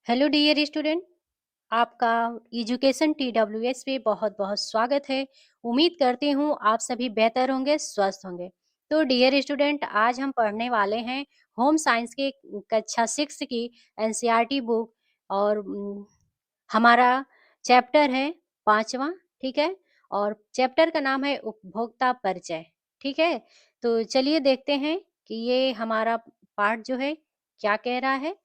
Hello dear student, आपका education TWS पे बहुत बहुत स्वागत है। उम्मीद करती हूँ आप सभी बेहतर होंगे, स्वस्थ होंगे। तो डियर स्टूडेंट, आज हम पढ़ने वाले हैं होम साइंस के कक्षा 6 की एनसीईआरटी बुक। और हमारा चैप्टर है 5वां। ठीक है। और चैप्टर का नाम है उपभोक्ता परिचय। ठीक है। तो चलिए देखते हैं कि ये हमारा पाठ जो है क्या कह रहा है।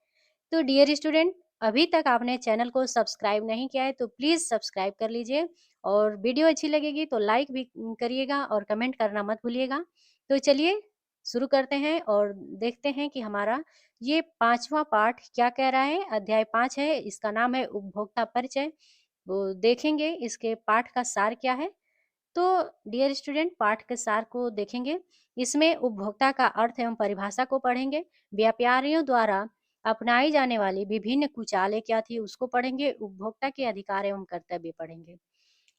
तो डियर स्टूडेंट, अभी तक आपने चैनल को सब्सक्राइब नहीं किया है तो प्लीज़ सब्सक्राइब कर लीजिए। और वीडियो अच्छी लगेगी तो लाइक भी करिएगा और कमेंट करना मत भूलिएगा। तो चलिए शुरू करते हैं और देखते हैं कि हमारा ये 5वां पाठ क्या कह रहा है। अध्याय 5 है, इसका नाम है उपभोक्ता परिचय। वो देखेंगे इसके पाठ का सार क्या है। तो डियर स्टूडेंट, पाठ के सार को देखेंगे। इसमें उपभोक्ता का अर्थ एवं परिभाषा को पढ़ेंगे। व्यापारियों द्वारा अपनाई जाने वाली विभिन्न कुचालें क्या थी उसको पढ़ेंगे। उपभोक्ता के अधिकार एवं कर्तव्य पढ़ेंगे।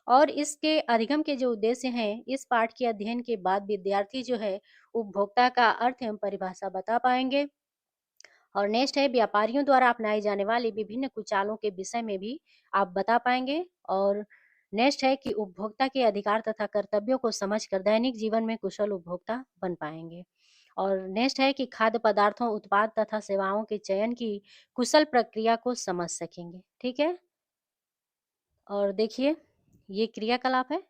और इसके अधिगम के जो उद्देश्य हैं, इस पाठ के अध्ययन के बाद विद्यार्थी जो है उपभोक्ता का अर्थ एवं परिभाषा बता पाएंगे। और नेक्स्ट है व्यापारियों द्वारा अपनाई जाने वाली विभिन्न कुचालों के विषय में भी आप बता पाएंगे। और नेक्स्ट है कि उपभोक्ता के अधिकार तथा कर्तव्यों को समझकर दैनिक जीवन में कुशल उपभोक्ता बन पाएंगे। और नेक्स्ट है कि खाद्य पदार्थों, उत्पाद तथा सेवाओं के चयन की कुशल प्रक्रिया को समझ सकेंगे। ठीक है। और देखिए ये क्रियाकलाप है।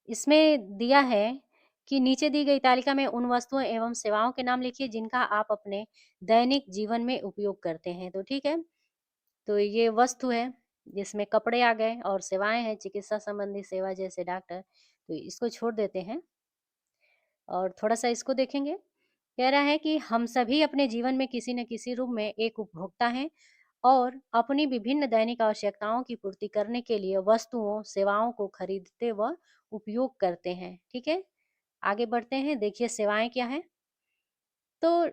इसमें दिया है कि नीचे दी गई तालिका में उन वस्तुओं एवं सेवाओं के नाम लिखिए जिनका आप अपने दैनिक जीवन में उपयोग करते हैं। तो ठीक है। तो ये वस्तु है जिसमें कपड़े आ गए और सेवाएं हैं चिकित्सा संबंधी सेवा जैसे डॉक्टर। तो इसको छोड़ देते हैं और थोड़ा सा इसको देखेंगे। कह रहा है कि हम सभी अपने जीवन में किसी न किसी रूप में एक उपभोक्ता हैं और अपनी विभिन्न दैनिक आवश्यकताओं की पूर्ति करने के लिए वस्तुओं सेवाओं को खरीदते व उपयोग करते हैं। ठीक है। आगे बढ़ते हैं। देखिए सेवाएं क्या है। तो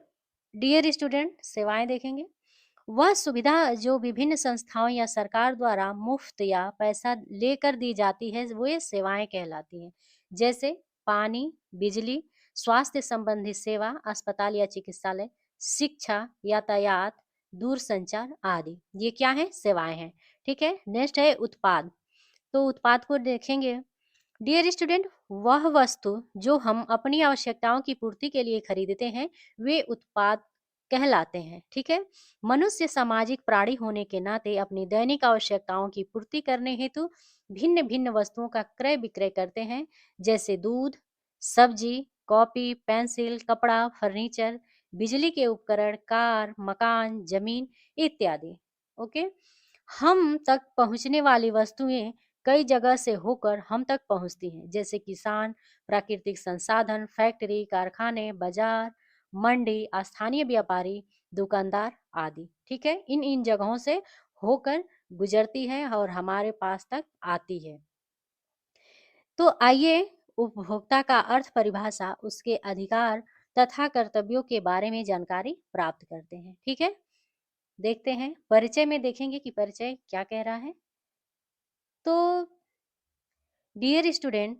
डियर स्टूडेंट, सेवाएं देखेंगे। वह सुविधा जो विभिन्न संस्थाओं या सरकार द्वारा मुफ्त या पैसा लेकर दी जाती है वो ये सेवाएं कहलाती हैं। जैसे पानी, बिजली, स्वास्थ्य संबंधी सेवा, अस्पताल या चिकित्सालय, शिक्षा, यातायात, दूरसंचार आदि, ये क्या है? सेवाएं हैं। ठीक है। नेक्स्ट है उत्पाद। तो उत्पाद को देखेंगे। डियर स्टूडेंट, वह वस्तु जो हम अपनी आवश्यकताओं की पूर्ति के लिए खरीदते हैं वे उत्पाद कहलाते हैं। ठीक है। मनुष्य सामाजिक प्राणी होने के नाते अपनी दैनिक आवश्यकताओं की पूर्ति करने हेतु भिन्न भिन्न वस्तुओं का क्रय विक्रय करते हैं। जैसे दूध, सब्जी, कॉपी, पेंसिल, कपड़ा, फर्नीचर, बिजली के उपकरण, कार, मकान, जमीन इत्यादि। ओके। हम तक पहुंचने वाली वस्तुएं कई जगह से होकर हम तक पहुंचती हैं। जैसे किसान, प्राकृतिक संसाधन, फैक्ट्री, कारखाने, बाजार, मंडी, स्थानीय व्यापारी, दुकानदार आदि। ठीक है। इन इन जगहों से होकर गुजरती है और हमारे पास तक आती है। तो आइए उपभोक्ता का अर्थ, परिभाषा, उसके अधिकार तथा कर्तव्यों के बारे में जानकारी प्राप्त करते हैं। ठीक है। देखते हैं परिचय में, देखेंगे कि परिचय क्या कह रहा है। तो डियर स्टूडेंट,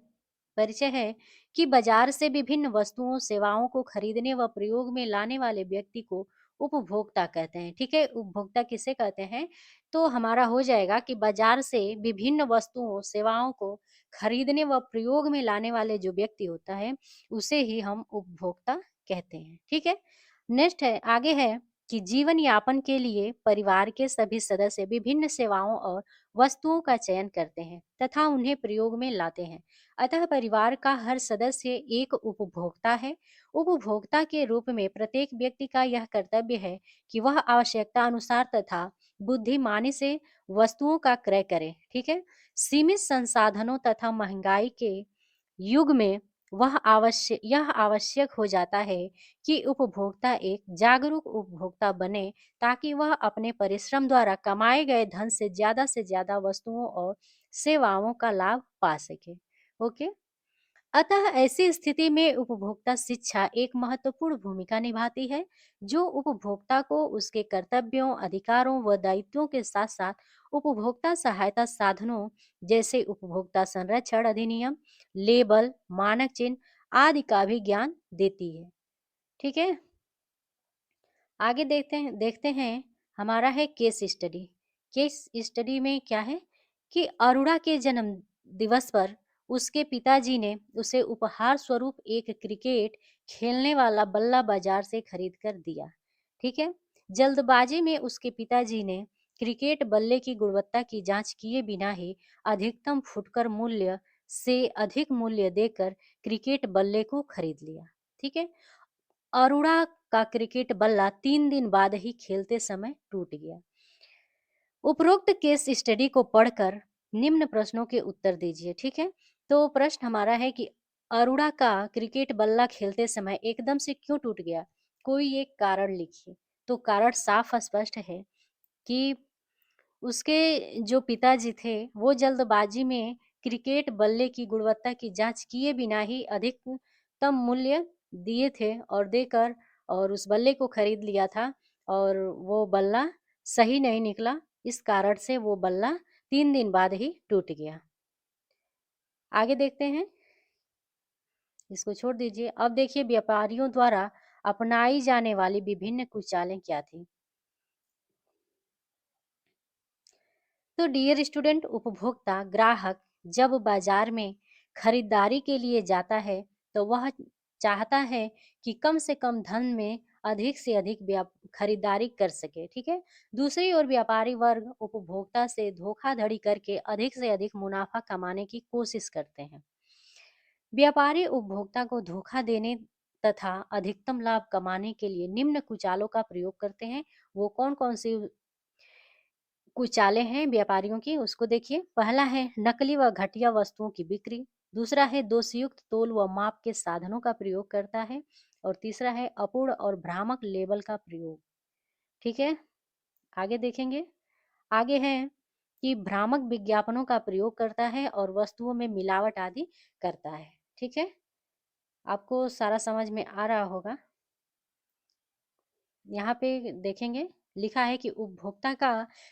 परिचय है कि बाजार से विभिन्न वस्तुओं सेवाओं को खरीदने व प्रयोग में लाने वाले व्यक्ति को उपभोक्ता कहते हैं। ठीक है। उपभोक्ता किसे कहते हैं? तो हमारा हो जाएगा कि बाजार से विभिन्न वस्तुओं सेवाओं को खरीदने व प्रयोग में लाने वाले जो व्यक्ति होता है उसे ही हम उपभोक्ता कहते हैं। ठीक है। नेक्स्ट है, आगे है कि जीवन यापन के लिए परिवार के सभी सदस्य विभिन्न सेवाओं और वस्तुओं का चयन करते हैं तथा उन्हें प्रयोग में लाते हैं। अतः परिवार का हर सदस्य एक उपभोक्ता है। उपभोक्ता के रूप में प्रत्येक व्यक्ति का यह कर्तव्य है कि वह आवश्यकता अनुसार तथा बुद्धिमानी से वस्तुओं का क्रय करे। ठीक है। सीमित संसाधनों तथा महंगाई के युग में यह आवश्यक हो जाता है कि उपभोक्ता एक जागरूक उपभोक्ता बने ताकि वह अपने परिश्रम द्वारा कमाए गए धन से ज्यादा वस्तुओं और सेवाओं का लाभ पा सके। ओके। अतः ऐसी स्थिति में उपभोक्ता शिक्षा एक महत्वपूर्ण भूमिका निभाती है जो उपभोक्ता को उसके कर्तव्यों, अधिकारों व दायित्वों के साथ साथ उपभोक्ता सहायता साधनों जैसे उपभोक्ता संरक्षण अधिनियम, लेबल, मानक चिन्ह आदि का भी ज्ञान देती है। ठीक है, आगे देखते हैं हमारा है केस स्टडी। केस स्टडी में क्या है कि अरुणा के जन्म दिवस पर उसके पिताजी ने उसे उपहार स्वरूप एक क्रिकेट खेलने वाला बल्ला बाजार से खरीद कर दिया। ठीक है, जल्दबाजी में उसके पिताजी ने क्रिकेट बल्ले की गुणवत्ता की जांच किए बिना ही अधिकतम फुटकर मूल्य से अधिक मूल्य देकर क्रिकेट बल्ले को खरीद लिया। ठीक है, अरोड़ा का क्रिकेट बल्ला 3 दिन बाद ही खेलते समय टूट गया। उपरोक्त केस स्टडी को पढ़कर निम्न प्रश्नों के उत्तर दीजिए। ठीक है, तो प्रश्न हमारा है कि अरोड़ा का क्रिकेट बल्ला खेलते समय एकदम से क्यों टूट गया, कोई एक कारण लिखिए। तो कारण साफ स्पष्ट है कि उसके जो पिताजी थे वो जल्दबाजी में क्रिकेट बल्ले की गुणवत्ता की जांच किए बिना ही अधिकतम मूल्य दिए थे और देकर और उस बल्ले को खरीद लिया था, और वो बल्ला सही नहीं निकला। इस कारण से वो बल्ला 3 दिन बाद ही टूट गया। आगे देखते हैं, इसको छोड़ दीजिए। अब देखिए व्यापारियों द्वारा अपनाई जाने वाली विभिन्न कुछ चालें क्या थी। तो डियर स्टूडेंट, उपभोक्ता ग्राहक जब बाजार में खरीदारी के लिए जाता है तो वह चाहता है कि कम से कम धन में अधिक से अधिक खरीदारी कर सके। ठीक है, दूसरी ओर व्यापारी वर्ग उपभोक्ता से धोखाधड़ी करके अधिक से अधिक मुनाफा कमाने की कोशिश करते हैं। व्यापारी उपभोक्ता को धोखा देने तथा अधिकतम लाभ कमाने के लिए निम्न कुचालों का प्रयोग करते हैं। वो कौन कौन सी कुछ चालें हैं व्यापारियों की, उसको देखिए। पहला है नकली व घटिया वस्तुओं की बिक्री। दूसरा है दोषयुक्त तोल व माप के साधनों का प्रयोग करता है। और तीसरा है अपूर्ण और भ्रामक लेबल का प्रयोग। ठीक है, आगे देखेंगे। आगे है कि भ्रामक विज्ञापनों का प्रयोग करता है और वस्तुओं में मिलावट आदि करता है। ठीक है, आपको सारा समझ में आ रहा होगा। यहाँ पे देखेंगे, लिखा है कि उपभोक्ता का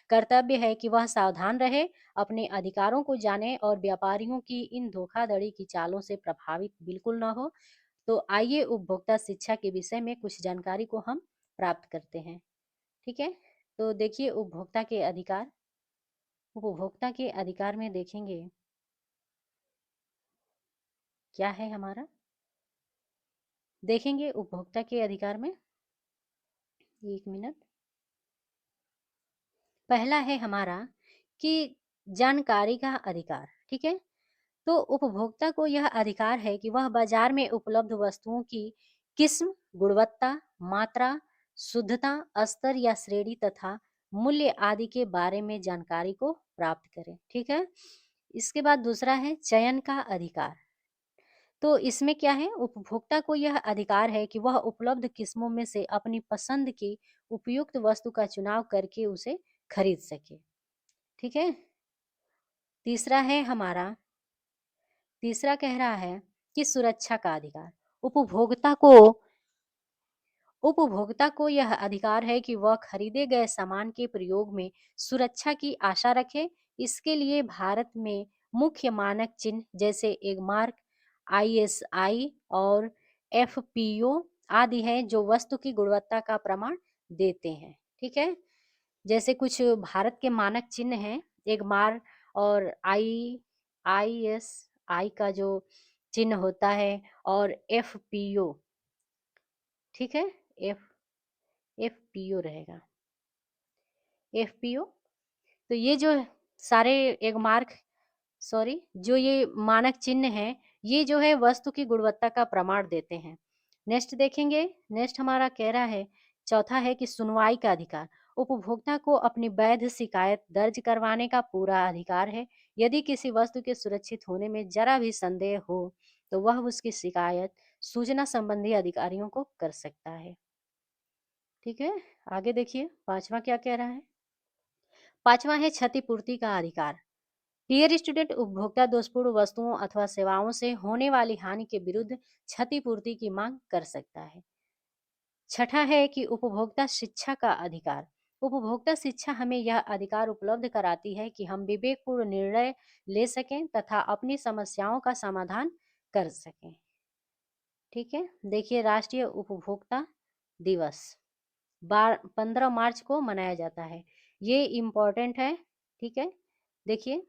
कर्तव्य है कि वह सावधान रहे, अपने अधिकारों को जाने और व्यापारियों की इन धोखाधड़ी की चालों से प्रभावित बिल्कुल न हो। तो आइए उपभोक्ता शिक्षा के विषय में कुछ जानकारी को हम प्राप्त करते हैं। ठीक है, तो देखिए उपभोक्ता के अधिकार। उपभोक्ता के अधिकार में देखेंगे क्या है हमारा, देखेंगे उपभोक्ता के अधिकार में। एक मिनट। पहला है हमारा कि जानकारी का अधिकार। ठीक है, तो उपभोक्ता को यह अधिकार है कि वह बाजार में उपलब्ध वस्तुओं की किस्म, गुणवत्ता, मात्रा, शुद्धता, स्तर या श्रेणी तथा मूल्य आदि के बारे में जानकारी को प्राप्त करे। ठीक है, इसके बाद दूसरा है चयन का अधिकार। तो इसमें क्या है, उपभोक्ता को यह अधिकार है कि वह उपलब्ध किस्मों में से अपनी पसंद की उपयुक्त वस्तु का चुनाव करके उसे खरीद सके। ठीक है, तीसरा है हमारा, तीसरा कह रहा है कि सुरक्षा का अधिकार। उपभोक्ता को उपभोक्ता को यह अधिकार है कि वह खरीदे गए सामान के प्रयोग में सुरक्षा की आशा रखे। इसके लिए भारत में मुख्य मानक चिन्ह जैसे एगमार्क, आईएसआई और एफपीओ आदि हैं जो वस्तु की गुणवत्ता का प्रमाण देते हैं। ठीक है, जैसे कुछ भारत के मानक चिन्ह हैं, एगमार्क और आईएसआई का जो चिन्ह होता है, और एफपीओ। ठीक है, एफ एफपीओ रहेगा, एफपीओ। तो ये जो सारे एक मार्क, सॉरी, जो ये मानक चिन्ह हैं, ये जो है वस्तु की गुणवत्ता का प्रमाण देते हैं। नेक्स्ट देखेंगे। नेक्स्ट हमारा कह रहा है, चौथा है कि सुनवाई का अधिकार। उपभोक्ता को अपनी वैध शिकायत दर्ज करवाने का पूरा अधिकार है। यदि किसी वस्तु के सुरक्षित होने में जरा भी संदेह हो तो वह उसकी शिकायत सूचना संबंधी अधिकारियों को कर सकता है। ठीक है, आगे देखिए पांचवा क्या कह रहा है। पांचवा है क्षतिपूर्ति का अधिकार। डियर स्टूडेंट, उपभोक्ता दोषपूर्ण वस्तुओं अथवा सेवाओं से होने वाली हानि के विरुद्ध क्षतिपूर्ति की मांग कर सकता है। छठा है कि उपभोक्ता शिक्षा का अधिकार। उपभोक्ता शिक्षा हमें यह अधिकार उपलब्ध कराती है कि हम विवेकपूर्ण निर्णय ले सकें तथा अपनी समस्याओं का समाधान कर सकें। ठीक है। देखिए, राष्ट्रीय उपभोक्ता दिवस 15 मार्च को मनाया जाता है। ये इम्पोर्टेंट है, ठीक है। देखिए,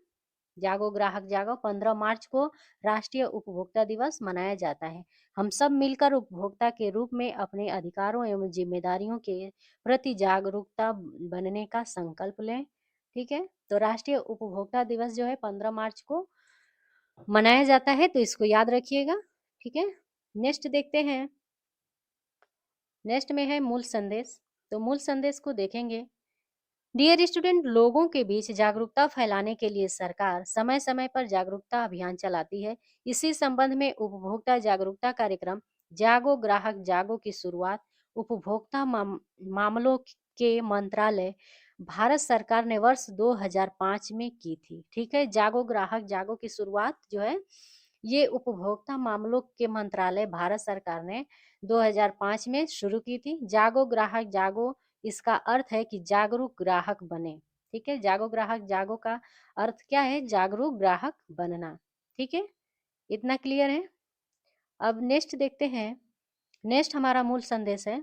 जागो ग्राहक जागो, 15 मार्च को राष्ट्रीय उपभोक्ता दिवस मनाया जाता है। हम सब मिलकर उपभोक्ता के रूप में अपने अधिकारों एवं जिम्मेदारियों के प्रति जागरूकता बनने का संकल्प लें। ठीक है, तो राष्ट्रीय उपभोक्ता दिवस जो है 15 मार्च को मनाया जाता है, तो इसको याद रखिएगा। ठीक है, नेक्स्ट देखते हैं। नेक्स्ट में है मूल संदेश। तो मूल संदेश को देखेंगे। डियर स्टूडेंट, लोगों के बीच जागरूकता फैलाने के लिए सरकार समय समय पर जागरूकता अभियान चलाती है। इसी संबंध में उपभोक्ता जागरूकता कार्यक्रम जागो ग्राहक जागो की शुरुआत उपभोक्ता मामलों के मंत्रालय भारत सरकार ने वर्ष 2005 में की थी। ठीक है, जागो ग्राहक जागो की शुरुआत जो है ये उपभोक्ता मामलों के मंत्रालय भारत सरकार ने 2005 में शुरू की थी। जागो ग्राहक जागो, इसका अर्थ है कि जागरूक ग्राहक बने। ठीक है, जागो ग्राहक जागो का अर्थ क्या है? जागरूक ग्राहक बनना। ठीक है, इतना क्लियर है। अब नेक्स्ट देखते हैं। नेक्स्ट हमारा मूल संदेश है।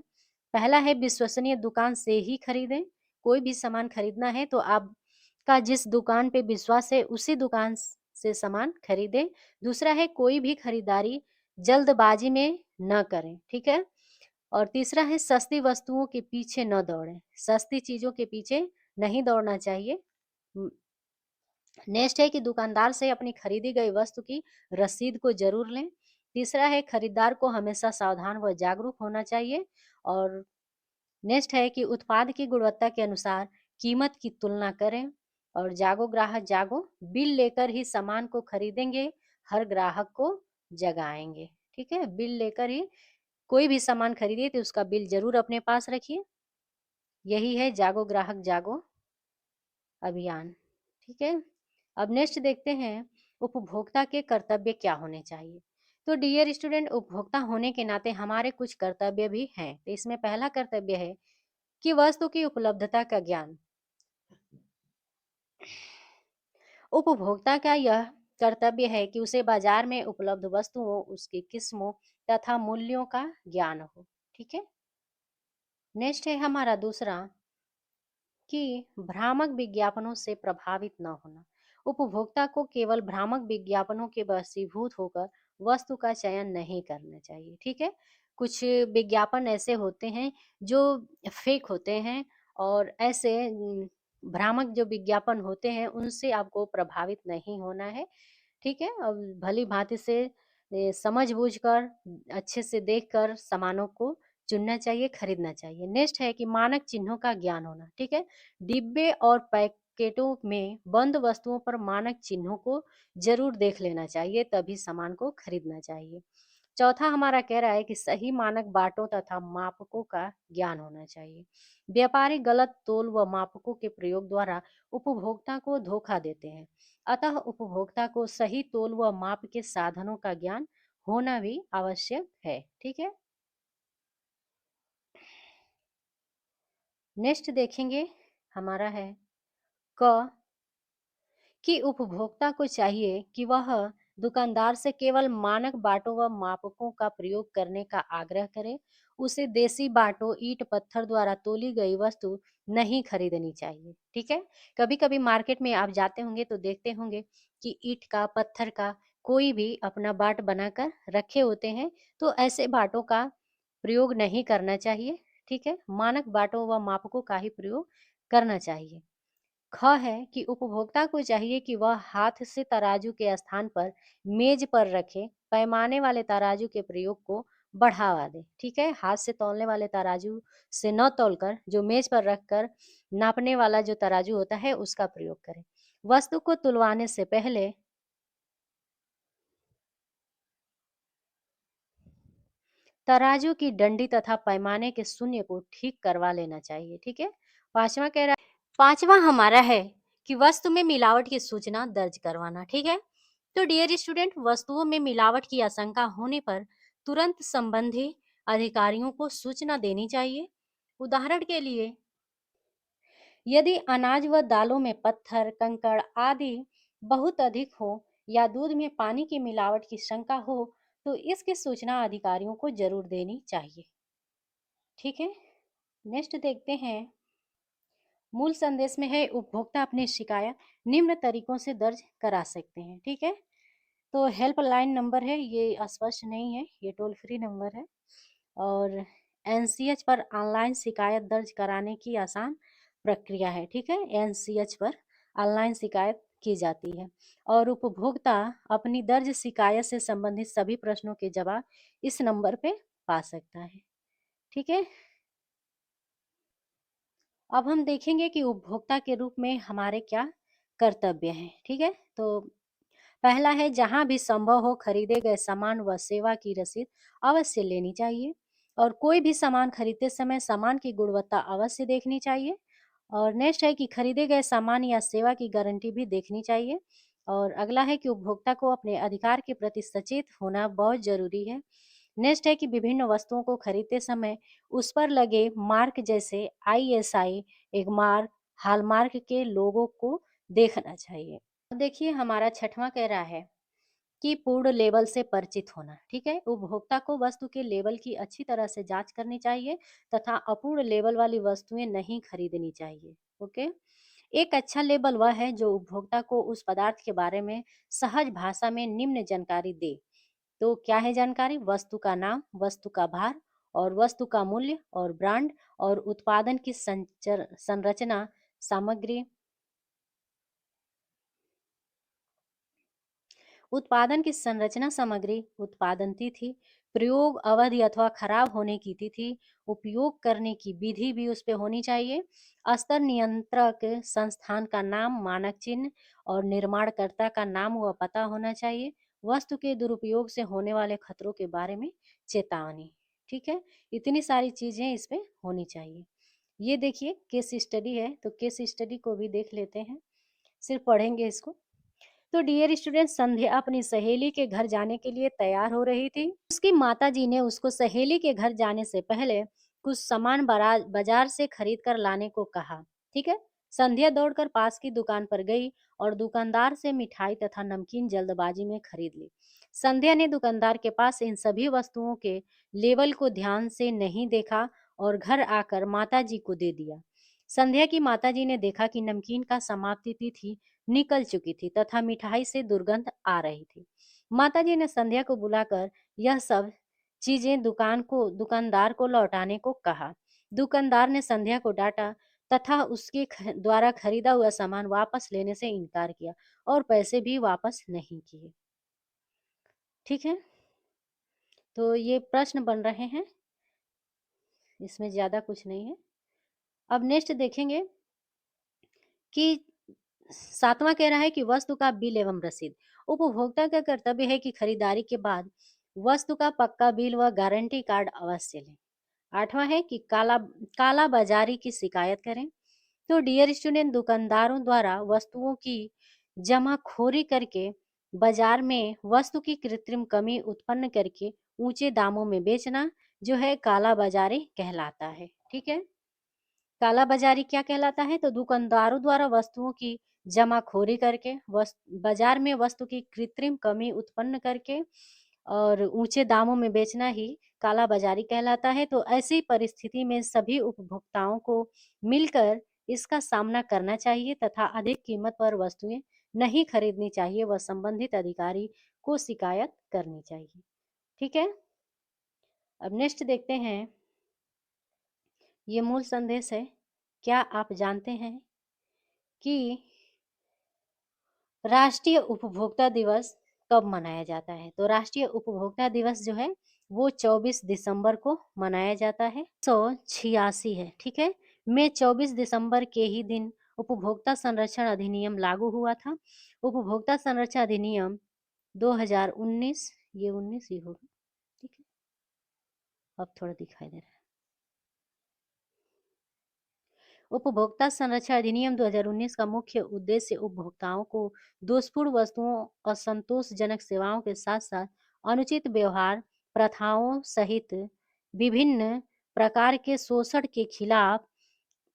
पहला है विश्वसनीय दुकान से ही खरीदें। कोई भी सामान खरीदना है तो आपका जिस दुकान पे विश्वास है उसी दुकान से सामान खरीदें। दूसरा है कोई भी खरीदारी जल्दबाजी में न करें। ठीक है, और तीसरा है सस्ती वस्तुओं के पीछे न दौड़ें। सस्ती चीजों के पीछे नहीं दौड़ना चाहिए। नेक्स्ट है कि दुकानदार से अपनी खरीदी गई वस्तु की रसीद को जरूर लें। तीसरा है खरीदार को हमेशा सावधान व जागरूक होना चाहिए। और नेक्स्ट है कि उत्पाद की गुणवत्ता के अनुसार कीमत की तुलना करें। और जागो ग्राहक जागो, बिल लेकर ही सामान को खरीदेंगे, हर ग्राहक को जगाएंगे। ठीक है, बिल लेकर ही कोई भी सामान खरीदिए तो उसका बिल जरूर अपने पास रखिए। यही है जागो ग्राहक जागो अभियान। ठीक है, अब नेक्स्ट देखते हैं उपभोक्ता के कर्तव्य क्या होने चाहिए। तो डियर स्टूडेंट, उपभोक्ता होने के नाते हमारे कुछ कर्तव्य भी हैं। तो इसमें पहला कर्तव्य है कि वस्तु की उपलब्धता का ज्ञान। उपभोक्ता का यह कर्तव्य है कि उसे बाजार में उपलब्ध वस्तुओं, उसकी किस्मों तथा मूल्यों का ज्ञान हो। ठीक है, नेक्स्ट है हमारा दूसरा कि भ्रामक विज्ञापनों से प्रभावित न होना। उपभोक्ता को केवल भ्रामक विज्ञापनों के वशीभूत होकर वस्तु का चयन नहीं करना चाहिए। ठीक है, कुछ विज्ञापन ऐसे होते हैं जो फेक होते हैं, और ऐसे भ्रामक जो विज्ञापन होते हैं उनसे आपको प्रभावित नहीं होना है। ठीक है, अब भली भांति से समझ बूझ कर अच्छे से देख कर सामानों को चुनना चाहिए, खरीदना चाहिए। नेक्स्ट है कि मानक चिन्हों का ज्ञान होना। ठीक है, डिब्बे और पैकेटों में बंद वस्तुओं पर मानक चिन्हों को जरूर देख लेना चाहिए, तभी सामान को खरीदना चाहिए। चौथा हमारा कह रहा है कि सही मानक बाटों तथा मापकों का ज्ञान होना चाहिए। व्यापारी गलत तोल व मापकों के प्रयोग द्वारा उपभोक्ता को धोखा देते हैं, अतः उपभोक्ता को सही तोल व माप के साधनों का ज्ञान होना भी आवश्यक है। ठीक है, नेक्स्ट देखेंगे हमारा है क कि उपभोक्ता को चाहिए कि वह दुकानदार से केवल मानक बाटों व मापकों का प्रयोग करने का आग्रह करे। उसे देसी बाटों, ईंट पत्थर द्वारा तोली गई वस्तु नहीं खरीदनी चाहिए। ठीक है, कभी कभी मार्केट में आप जाते होंगे तो देखते होंगे कि ईंट का, पत्थर का कोई भी अपना बाट बनाकर रखे होते हैं, तो ऐसे बाटों का प्रयोग नहीं करना चाहिए। ठीक है, मानक बाटों व मापकों का ही प्रयोग करना चाहिए। ख है कि उपभोक्ता को चाहिए कि वह हाथ से तराजू के स्थान पर मेज पर रखे पैमाने वाले तराजू के प्रयोग को बढ़ावा दे। ठीक है, हाथ से तौलने वाले तराजू से न तौलकर जो मेज पर रखकर नापने वाला जो तराजू होता है उसका प्रयोग करें। वस्तु को तुलवाने से पहले तराजू की डंडी तथा पैमाने के शून्य को ठीक करवा लेना चाहिए। ठीक है, पांचवा हमारा है कि वस्तु में मिलावट की सूचना दर्ज करवाना। ठीक है, तो डियर स्टूडेंट, वस्तुओं में मिलावट की आशंका होने पर तुरंत संबंधी अधिकारियों को सूचना देनी चाहिए। उदाहरण के लिए, यदि अनाज व दालों में पत्थर, कंकड़ आदि बहुत अधिक हो या दूध में पानी की मिलावट की शंका हो तो इसकी सूचना अधिकारियों को जरूर देनी चाहिए। ठीक है, नेक्स्ट देखते हैं। मूल संदेश में है उपभोक्ता अपनी शिकायत निम्न तरीकों से दर्ज करा सकते हैं। ठीक है, तो हेल्पलाइन नंबर है, ये स्पष्ट नहीं है, ये टोल फ्री नंबर है। और एनसीएच पर ऑनलाइन शिकायत दर्ज कराने की आसान प्रक्रिया है। ठीक है, एनसीएच पर ऑनलाइन शिकायत की जाती है और उपभोक्ता अपनी दर्ज शिकायत से संबंधित सभी प्रश्नों के जवाब इस नंबर पे पा सकता है। ठीक है, अब हम देखेंगे कि उपभोक्ता के रूप में हमारे क्या कर्तव्य हैं। ठीक है, तो पहला है, जहां भी संभव हो खरीदे गए सामान व सेवा की रसीद अवश्य लेनी चाहिए और कोई भी सामान खरीदते समय सामान की गुणवत्ता अवश्य देखनी चाहिए। और नेक्स्ट है कि खरीदे गए सामान या सेवा की गारंटी भी देखनी चाहिए। और अगला है कि उपभोक्ता को अपने अधिकार के प्रति सचेत होना बहुत जरूरी है। नेक्स्ट है कि विभिन्न वस्तुओं को खरीदते समय उस पर लगे मार्क जैसे आईएसआई, एक मार्क, हॉलमार्क के लोगों को देखना चाहिए। देखिए, हमारा छठवां कह रहा है कि पूर्ण लेबल से परिचित होना। ठीक है, उपभोक्ता को वस्तु के लेबल की अच्छी तरह से जांच करनी चाहिए तथा अपूर्ण लेबल वाली वस्तुएं नहीं खरीदनी चाहिए। ओके, एक अच्छा लेबल वह है जो उपभोक्ता को उस पदार्थ के बारे में सहज भाषा में निम्न जानकारी दे। तो क्या है जानकारी? वस्तु का नाम, वस्तु का भार और वस्तु का मूल्य और ब्रांड और उत्पादन की संरचना सामग्री, उत्पादन की संरचना सामग्री, उत्पादन तिथि, प्रयोग अवधि अथवा खराब होने की तिथि, उपयोग करने की विधि भी उस पर होनी चाहिए। स्तर नियंत्रक संस्थान का नाम, मानक चिन्ह और निर्माणकर्ता का नाम व पता होना चाहिए। वस्तु के दुरुपयोग से होने वाले खतरों के बारे में चेतावनी। ठीक है, इतनी सारी चीजें इस पे होनी चाहिए। ये देखिए केस स्टडी है, तो केस स्टडी को भी देख लेते हैं, सिर्फ पढ़ेंगे इसको। तो डियर स्टूडेंट, संध्या अपनी सहेली के घर जाने के लिए तैयार हो रही थी। उसकी माताजी ने उसको सहेली के घर जाने से पहले कुछ सामान बाजार से खरीद कर लाने को कहा। ठीक है, संध्या दौड़कर पास की दुकान पर गई और दुकानदार से मिठाई तथा नमकीन जल्दबाजी में खरीद ली। संध्या ने दुकानदार के पास इन सभी वस्तुओं के लेबल को ध्यान से नहीं देखा और घर आकर माताजी को दे दिया। संध्या की माताजी ने देखा कि नमकीन का समाप्ति तिथि निकल चुकी थी तथा मिठाई से दुर्गंध आ रही थी। माताजी ने संध्या को बुलाकर यह सब चीजें दुकानदार को लौटाने को कहा। दुकानदार ने संध्या को डांटा तथा उसके द्वारा खरीदा हुआ सामान वापस लेने से इनकार किया और पैसे भी वापस नहीं किए। ठीक है, तो ये प्रश्न बन रहे हैं, इसमें ज्यादा कुछ नहीं है। अब नेक्स्ट देखेंगे कि सातवां कह रहा है कि वस्तु का बिल एवं रसीद। उपभोक्ता का कर्तव्य है कि खरीदारी के बाद वस्तु का पक्का बिल व गारंटी कार्ड अवश्य लें। आठवां है कि काला बाजारी की शिकायत करें। तो डियर स्टूडेंट, दुकानदारों द्वारा वस्तुओं की जमाखोरी करके बाजार में वस्तु की कृत्रिम कमी उत्पन्न करके ऊंचे दामों में बेचना जो है काला बाजारी कहलाता है। ठीक है, काला बाजारी क्या कहलाता है? तो दुकानदारों द्वारा वस्तुओं की जमाखोरी करके बाजार में वस्तु की कृत्रिम कमी उत्पन्न करके और ऊंचे दामों में बेचना ही काला बाजारी कहलाता है। तो ऐसी परिस्थिति में सभी उपभोक्ताओं को मिलकर इसका सामना करना चाहिए तथा अधिक कीमत पर वस्तुएं नहीं खरीदनी चाहिए व संबंधित अधिकारी को शिकायत करनी चाहिए। ठीक है, अब नेक्स्ट देखते हैं। ये मूल संदेश है। क्या आप जानते हैं कि राष्ट्रीय उपभोक्ता दिवस कब मनाया जाता है? तो राष्ट्रीय उपभोक्ता दिवस जो है वो 24 दिसंबर को मनाया जाता है। 1986 है। ठीक है, मैं 24 दिसंबर के ही दिन उपभोक्ता संरक्षण अधिनियम लागू हुआ था। उपभोक्ता संरक्षण अधिनियम 2019, ये 19 ही होगा। ठीक है, अब थोड़ा दिखाई दे रहा है। उपभोक्ता संरक्षण अधिनियम 2019 का मुख्य उद्देश्य उपभोक्ताओं को दोषपूर्ण वस्तुओं, असंतोषजनक सेवाओं के साथ साथ अनुचित व्यवहार प्रथाओं सहित विभिन्न प्रकार के शोषण के खिलाफ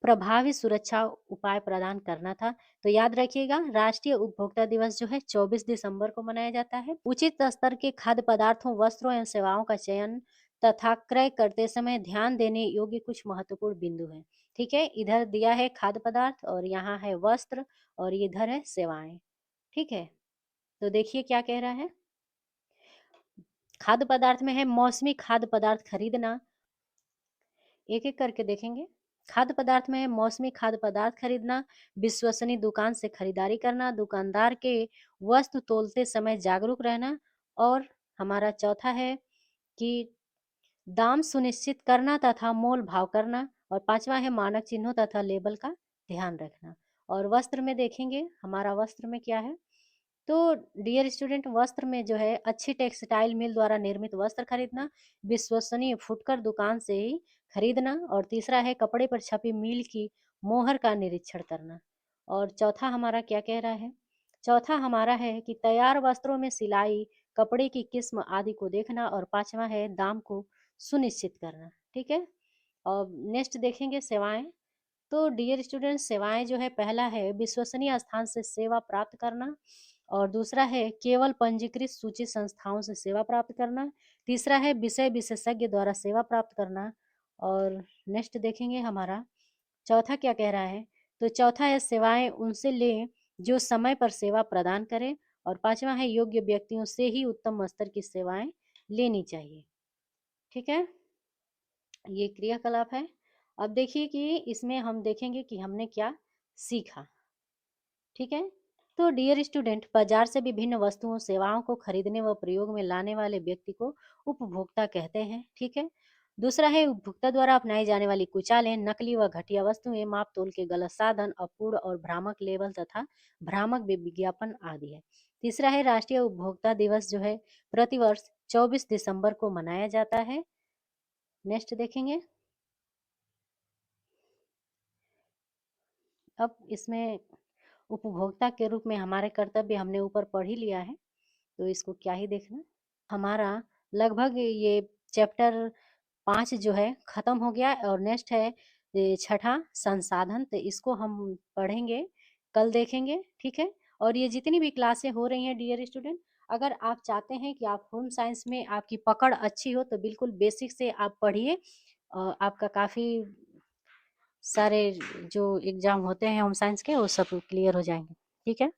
प्रभावी सुरक्षा उपाय प्रदान करना था। तो याद रखिएगा, राष्ट्रीय उपभोक्ता दिवस जो है 24 दिसंबर को मनाया जाता है। उचित स्तर के खाद्य पदार्थों, वस्त्रों एवं सेवाओं का चयन तथा क्रय करते समय ध्यान देने योग्य कुछ महत्वपूर्ण बिंदु हैं। ठीक है, इधर दिया है खाद्य पदार्थ और यहाँ है वस्त्र और इधर है सेवाएं। ठीक है, तो देखिए क्या कह रहा है। खाद्य पदार्थ में है मौसमी खाद्य पदार्थ खरीदना। एक एक करके देखेंगे। खाद्य पदार्थ में है मौसमी खाद्य पदार्थ खरीदना, विश्वसनीय दुकान से खरीदारी करना, दुकानदार के वस्तु तोलते समय जागरूक रहना, और हमारा चौथा है कि दाम सुनिश्चित करना तथा मोल भाव करना, और पांचवा है मानक चिन्हों तथा लेबल का ध्यान रखना। और वस्त्र में देखेंगे हमारा वस्त्र में क्या है। तो डियर स्टूडेंट, वस्त्र में जो है अच्छी टेक्सटाइल मिल द्वारा निर्मित वस्त्र खरीदना, विश्वसनीय फुटकर दुकान से ही खरीदना, और तीसरा है कपड़े पर छपी मिल की मोहर का निरीक्षण करना। और चौथा हमारा क्या कह रहा है। चौथा हमारा है कि तैयार वस्त्रों में सिलाई, कपड़े की किस्म आदि को देखना, और पांचवा है दाम को सुनिश्चित करना। ठीक है, और नेक्स्ट देखेंगे सेवाएं। तो डियर स्टूडेंट, सेवाएं जो है, पहला है विश्वसनीय स्थान से सेवा प्राप्त करना, और दूसरा है केवल पंजीकृत सूचित संस्थाओं से सेवा प्राप्त करना, तीसरा है विषय विशेषज्ञ द्वारा सेवा प्राप्त करना, और नेक्स्ट देखेंगे हमारा चौथा क्या कह रहा है। तो चौथा है सेवाएं उनसे लें जो समय पर सेवा प्रदान करें, और पांचवा है योग्य व्यक्तियों से ही उत्तम स्तर की सेवाएं लेनी चाहिए। ठीक है, ये क्रियाकलाप है। अब देखिए कि इसमें हम देखेंगे कि हमने क्या सीखा। ठीक है, तो डियर स्टूडेंट, बाजार से विभिन्न वस्तुओं सेवाओं को खरीदने व प्रयोग में लाने वाले व्यक्ति को उपभोक्ता कहते हैं। ठीक है, दूसरा है उपभोक्ता द्वारा अपनाई जाने वाली कुचालें, नकली व घटिया वस्तुएं, माप तोल के गलत साधन, अपूर्ण और भ्रामक लेबल तथा भ्रामक विज्ञापन आदि है। तीसरा है राष्ट्रीय उपभोक्ता दिवस जो है प्रतिवर्ष 24 दिसंबर को मनाया जाता है। नेक्स्ट देखेंगे। अब इसमें उपभोक्ता के रूप में हमारे कर्तव्य हमने ऊपर पढ़ ही लिया है, तो इसको क्या ही देखना। हमारा लगभग ये चैप्टर 5 जो है खत्म हो गया, और नेक्स्ट है ये छठा संसाधन, तो इसको हम पढ़ेंगे, कल देखेंगे। ठीक है, और ये जितनी भी क्लासें हो रही हैं डियर स्टूडेंट, अगर आप चाहते हैं कि आप होम साइंस में आपकी पकड़ अच्छी हो, तो बिल्कुल बेसिक से आप पढ़िए। आपका काफ़ी सारे जो एग्जाम होते हैं होम साइंस के, वो सब क्लियर हो जाएंगे। ठीक है,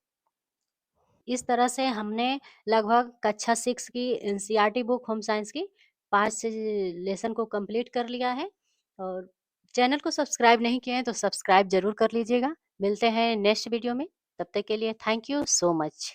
इस तरह से हमने लगभग कक्षा 6 की एनसीईआरटी बुक होम साइंस की 5 लेसन को कंप्लीट कर लिया है। और चैनल को सब्सक्राइब नहीं किए हैं तो सब्सक्राइब जरूर कर लीजिएगा। मिलते हैं नेक्स्ट वीडियो में, तब तक के लिए थैंक यू सो मच।